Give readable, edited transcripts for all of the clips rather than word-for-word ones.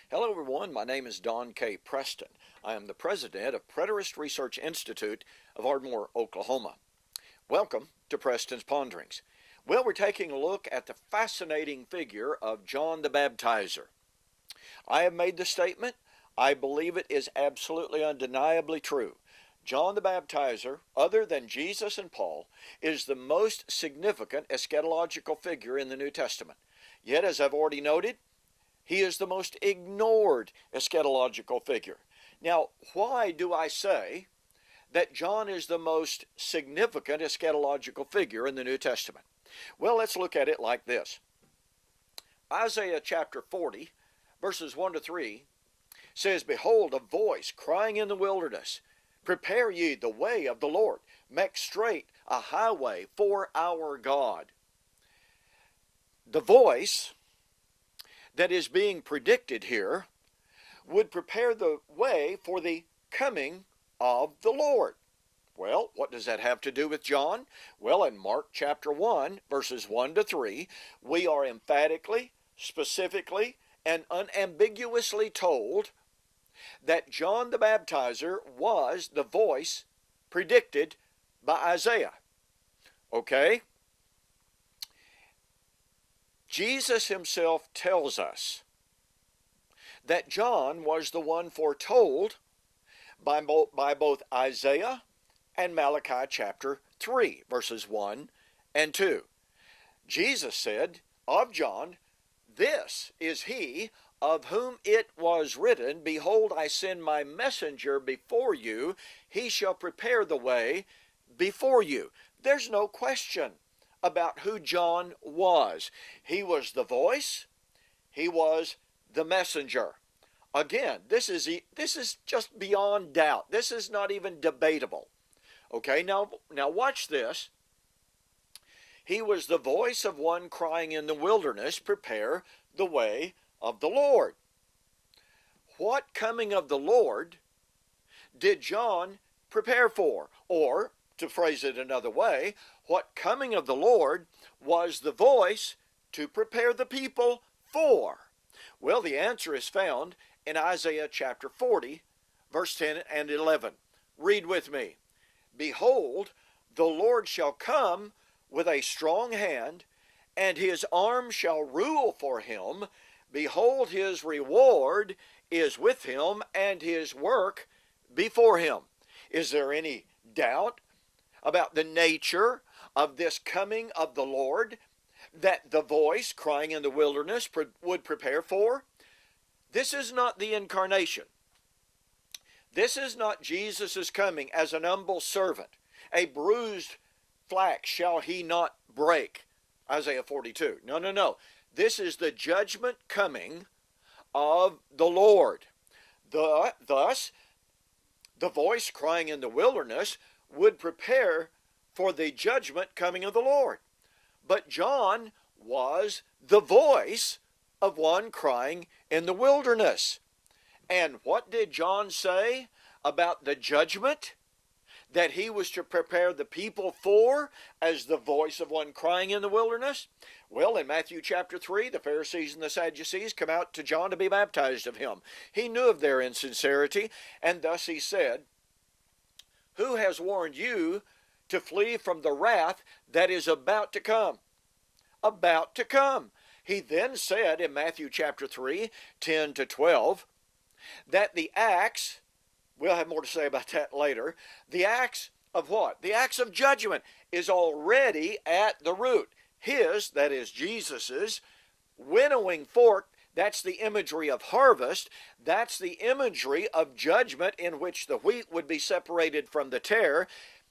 Hello everyone, my name is Don K. Preston. I am the president of Preterist Research Institute of Ardmore, Oklahoma. Welcome to Preston's Ponderings. Well, we're taking a look at the fascinating figure of John the Baptizer. I have made the statement, I believe it is absolutely undeniably true. John the Baptizer, other than Jesus and Paul, is the most significant eschatological figure in the New Testament. Yet, as I've already noted, he is the most ignored eschatological figure. Now, why do I say that John is the most significant eschatological figure in the New Testament? Well, let's look at it like this. Isaiah chapter 40, verses 1 to 3, says, "Behold, a voice crying in the wilderness, prepare ye the way of the Lord, make straight a highway for our God." The voice that is being predicted here would prepare the way for the coming of the Lord. Well, what does that have to do with John? Well, in Mark chapter 1, verses 1 to 3, we are emphatically, specifically, and unambiguously told that John the Baptizer was the voice predicted by Isaiah. Okay? Jesus himself tells us that John was the one foretold by both Isaiah and Malachi chapter 3, verses 1 and 2. Jesus said of John, "This is he of whom it was written, Behold, I send my messenger before you. He shall prepare the way before you." There's no question about who John was. He was the voice. He was the messenger. Again, this is just beyond doubt. This is not even debatable. Okay, now watch this. He was the voice of one crying in the wilderness, prepare the way of the Lord. What coming of the Lord did John prepare for? Or, to phrase it another way, what coming of the Lord was the voice to prepare the people for? Well, the answer is found in Isaiah chapter 40, verse 10 and 11. Read with me. "Behold, the Lord shall come with a strong hand, and his arm shall rule for him. Behold, his reward is with him, and his work before him." Is there any doubt about the nature of this coming of the Lord that the voice crying in the wilderness would prepare for? This is not the incarnation. This is not Jesus' coming as an humble servant. A bruised flax shall he not break, Isaiah 42. No. This is the judgment coming of the Lord. Thus, the voice crying in the wilderness would prepare for the judgment coming of the Lord. But John was the voice of one crying in the wilderness. And what did John say about the judgment that he was to prepare the people for as the voice of one crying in the wilderness? Well, in Matthew chapter 3, the Pharisees and the Sadducees come out to John to be baptized of him. He knew of their insincerity, and thus he said, "Who has warned you to flee from the wrath that is about to come?" About to come. He then said in Matthew chapter 3, 10 to 12, that the axe, we'll have more to say about that later, the axe of what? The axe of judgment is already at the root. His, that is Jesus's, winnowing fork, that's the imagery of harvest, that's the imagery of judgment in which the wheat would be separated from the tare.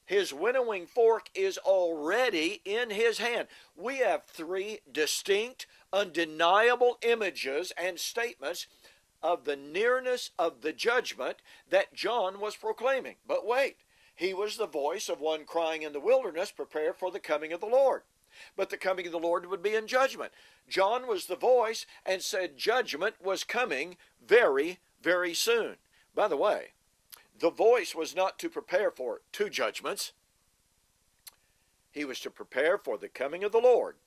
His winnowing fork is already in his hand. We have three distinct, undeniable images and statements of the nearness of the judgment that John was proclaiming. But wait, he was the voice of one crying in the wilderness, prepare for the coming of the Lord. But the coming of the Lord would be in judgment. John was the voice and said judgment was coming very, very soon. By the way, the voice was not to prepare for two judgments. He was to prepare for the coming of the Lord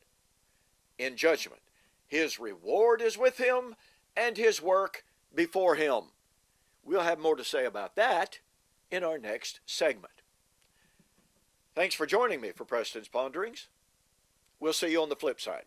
in judgment. His reward is with him, and his work before him. We'll have more to say about that in our next segment. Thanks for joining me for Preston's Ponderings. We'll see you on the flip side.